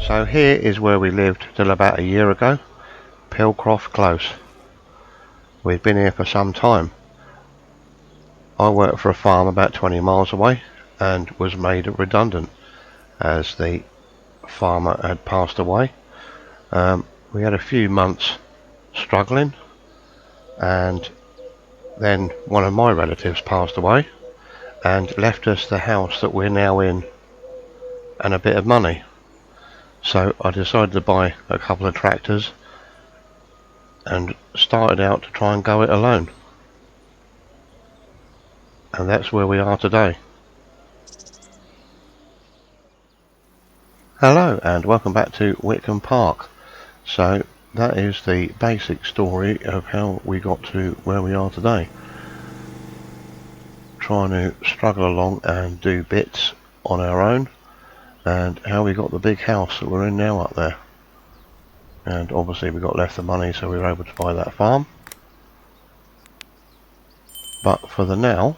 So here is where we lived till about a year ago, Pilcroft Close. We've been here for some time. I worked for a farm about 20 miles away and was made redundant as the farmer had passed away. We had a few months struggling, and then one of my relatives passed away and left us the house that we're now in and a bit of money. So I decided to buy a couple of tractors and started out to try and go it alone. And that's where we are today. Hello and welcome back to Witcombe Park. So that is the basic story of how we got to where we are today. Trying to struggle along and do bits on our own, and how we got the big house that we're in now up there. And obviously we got left the money, so we were able to buy that farm. But for the now,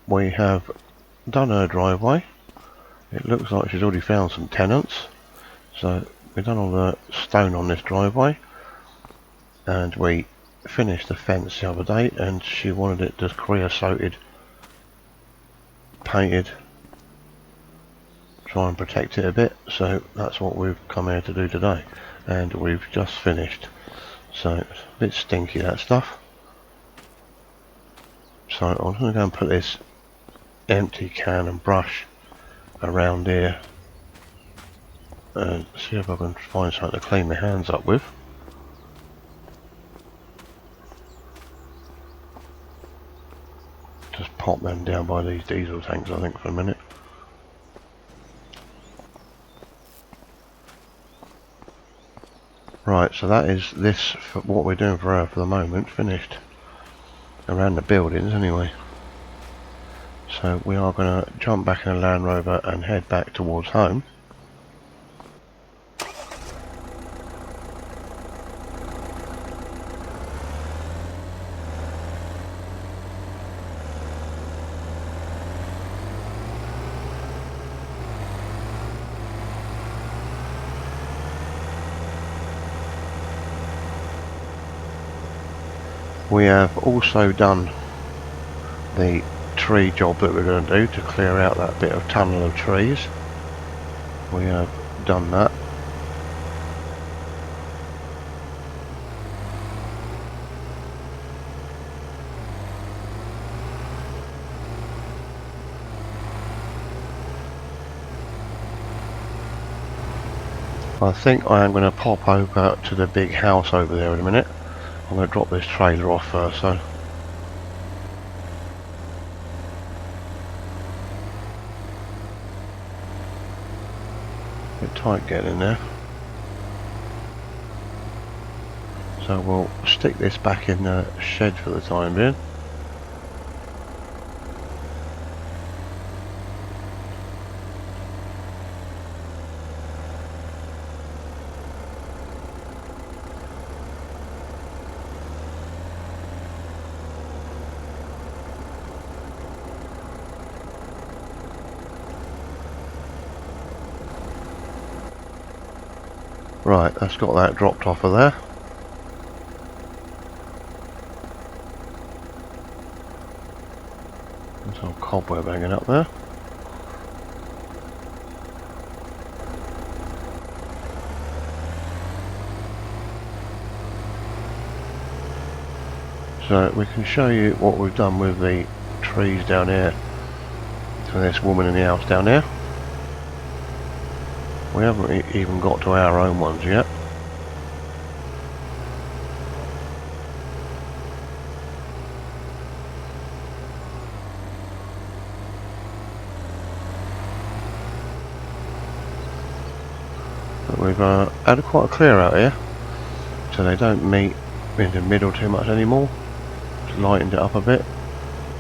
we have done her driveway. It looks like she's already found some tenants. So we've done all the stone on this driveway, and we finished the fence the other day, and she wanted it just creosoted, painted, try and protect it a bit. So that's what we've come here to do today, and we've just finished. So it's a bit stinky, that stuff. So I'm going to go and put this empty can and brush around here and see if I can find something to clean my hands up with. Just pop them down by these diesel tanks, I think, for a minute. Right, so that is this, for what we're doing for her for the moment, finished. Around the buildings anyway. So we are going to jump back in a Land Rover and head back towards home. We have also done the tree job that we're going to do to clear out that bit of tunnel of trees. We have done that. I think I am going to pop over to the big house over there in a minute. I'm going to drop this trailer off first though. Bit tight getting in there. So we'll stick this back in the shed for the time being. Right, that's got that dropped off of there. There's some cobweb hanging up there. So we can show you what we've done with the trees down here for this woman in the house down here. We haven't even got to our own ones yet. But we've had quite a clear out here, so they don't meet in the middle too much anymore. Just lightened it up a bit.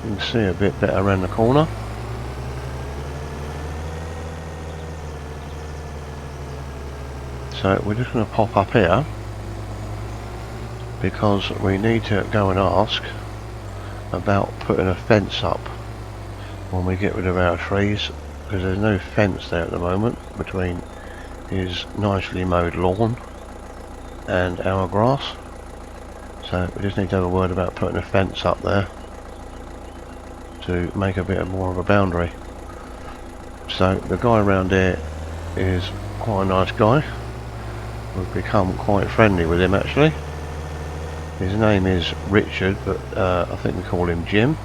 You can see a bit better around the corner. So we're just going to pop up here because we need to go and ask about putting a fence up when we get rid of our trees, because there's no fence there at the moment between his nicely mowed lawn and our grass. So we just need to have a word about putting a fence up there to make a bit more of a boundary. So the guy around here is quite a nice guy. We've become quite friendly with him actually. His name is Richard, but I think we call him Jim.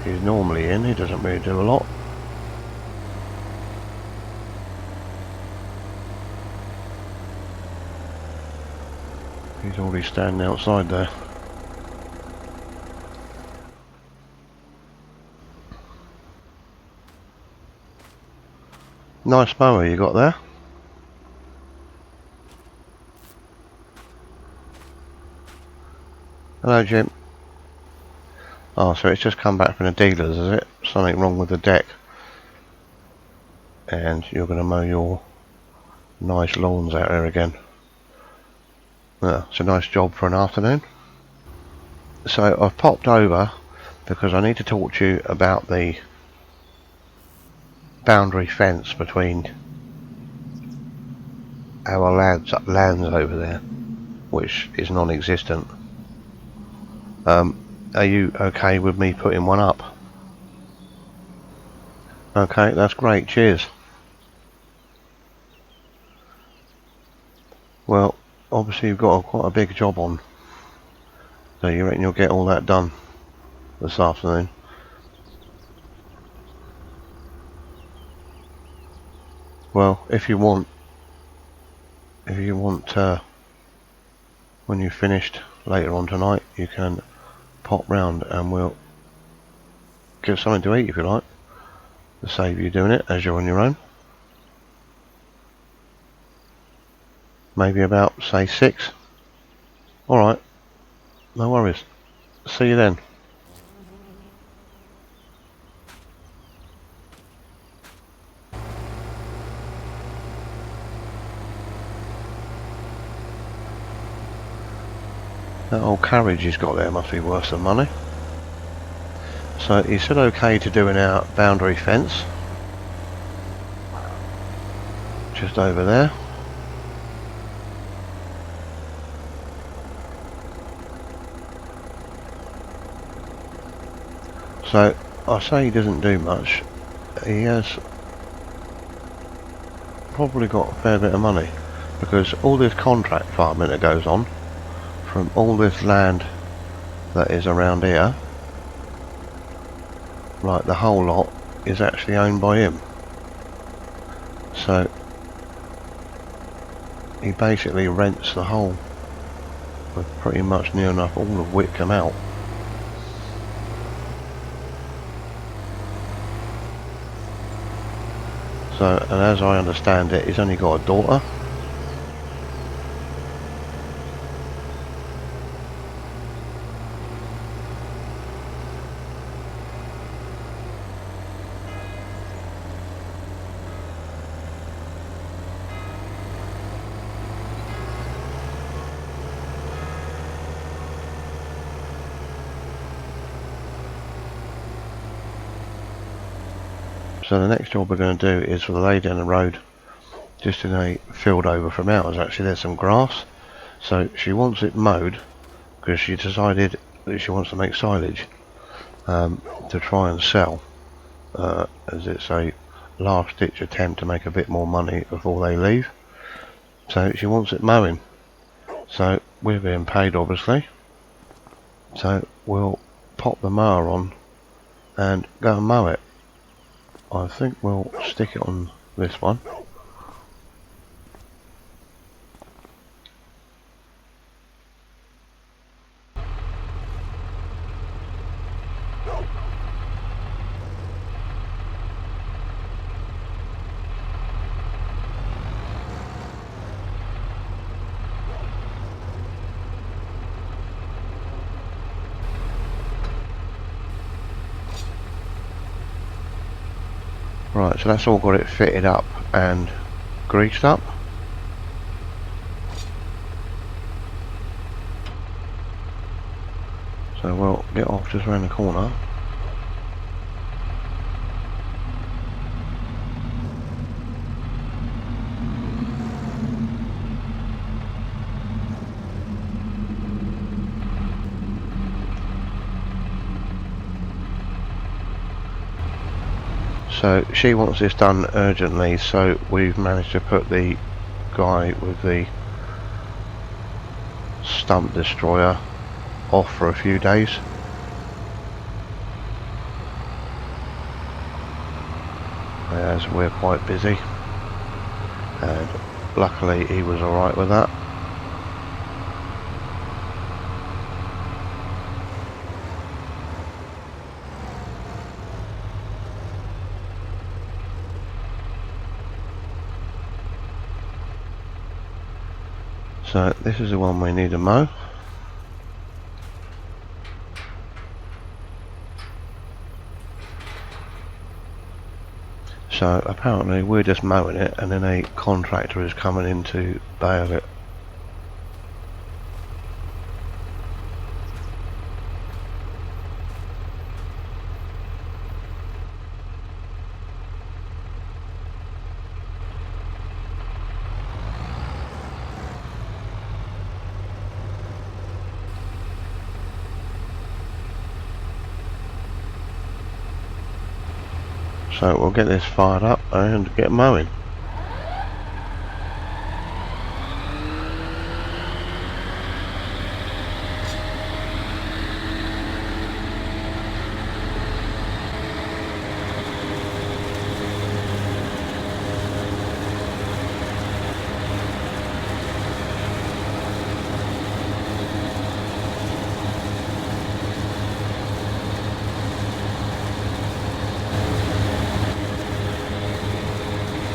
He's normally in, he doesn't really do a lot. He's already standing outside there. Nice mower you got there. Hello Jim. Oh, so it's just come back from the dealers, is it? Something wrong with the deck. And you're going to mow your nice lawns out there again. Yeah, it's a nice job for an afternoon. So I've popped over because I need to talk to you about the boundary fence between our lands over there, which is non-existent. Are you okay with me putting one up? Okay, that's great, cheers. Well, obviously you've got quite a big job on, so you reckon you'll get all that done this afternoon? Well, if you want, when you've finished later on tonight, you can pop round and we'll get something to eat if you like, to save you doing it as you're on your own. Maybe about, say, 6. Alright, no worries. See you then. That old carriage he's got there must be worth some money. So he said okay to doing our boundary fence. Just over there. So I say he doesn't do much. He has probably got a fair bit of money, because all this contract farming that goes on from all this land that is around here, like the whole lot, is actually owned by him. So he basically rents the whole, with pretty much near enough all of Witcombe out. So, and as I understand it, he's only got a daughter. So the next job we're going to do is for the lady down the road, just in a field over from ours. Actually, there's some grass, so she wants it mowed because she decided that she wants to make silage to try and sell, as it's a last ditch attempt to make a bit more money before they leave. So she wants it mowing, so we're being paid obviously, so we'll pop the mower on and go and mow it. I think we'll stick it on this one. Right, so that's all got it fitted up and greased up. So we'll get off just around the corner. So she wants this done urgently, so we've managed to put the guy with the stump destroyer off for a few days. As we're quite busy, and luckily he was alright with that. So this is the one we need to mow. So apparently we're just mowing it, and then a contractor is coming in to bale it. So we'll get this fired up and get mowing.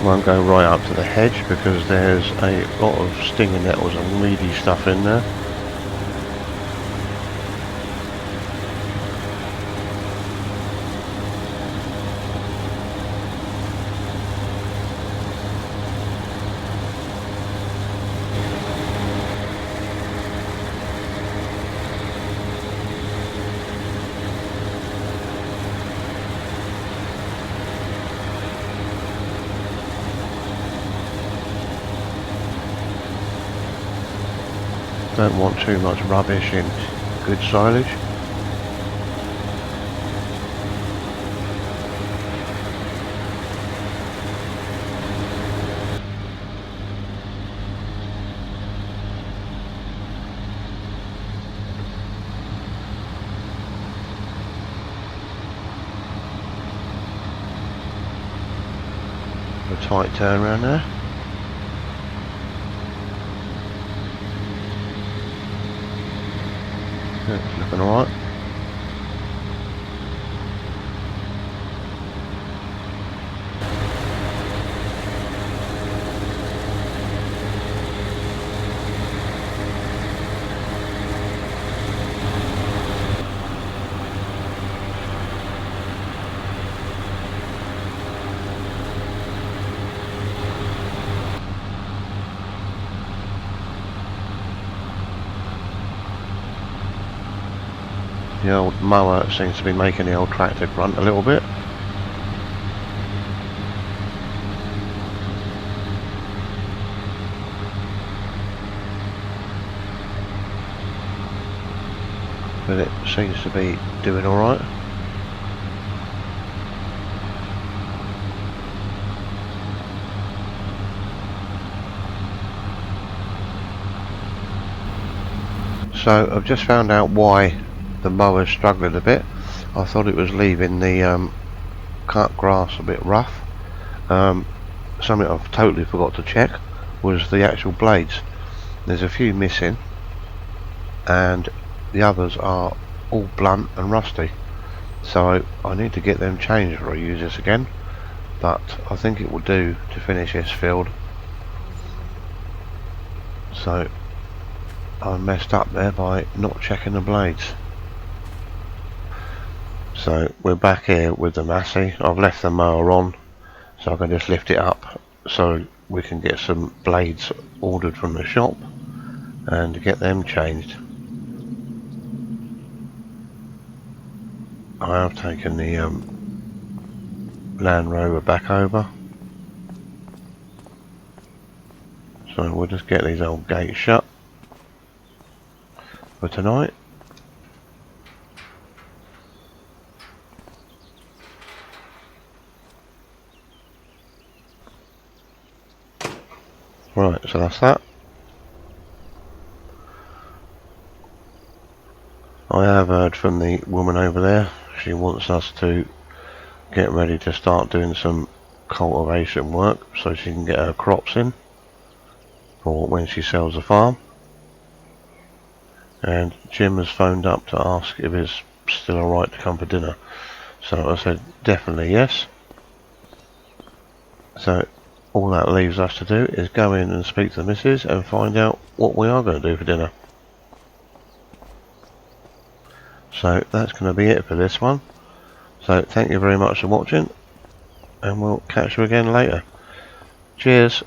Won't go right up to the hedge because there's a lot of stinging nettles and weedy stuff in there. Don't want too much rubbish in good silage. A tight turn around there. It's looking alright. The old mower seems to be making the old tractor grunt a little bit. But it seems to be doing alright. So I've just found out why the mower's struggling a bit. I thought it was leaving the cut grass a bit rough. Something I've totally forgot to check was the actual blades. There's a few missing and the others are all blunt and rusty, so I need to get them changed before I use this again, but I think it will do to finish this field. So I messed up there by not checking the blades. So we're back here with the Massey. I've left the mower on so I can just lift it up so we can get some blades ordered from the shop and get them changed. I have taken the Land Rover back over, so we'll just get these old gates shut for tonight. Right, so that's that. I have heard from the woman over there. She wants us to get ready to start doing some cultivation work so she can get her crops in for when she sells the farm. And Jim has phoned up to ask if it's still alright to come for dinner. So I said definitely yes. So all that leaves us to do is go in and speak to the missus and find out what we are going to do for dinner. So that's going to be it for this one. So thank you very much for watching, and we'll catch you again later. Cheers.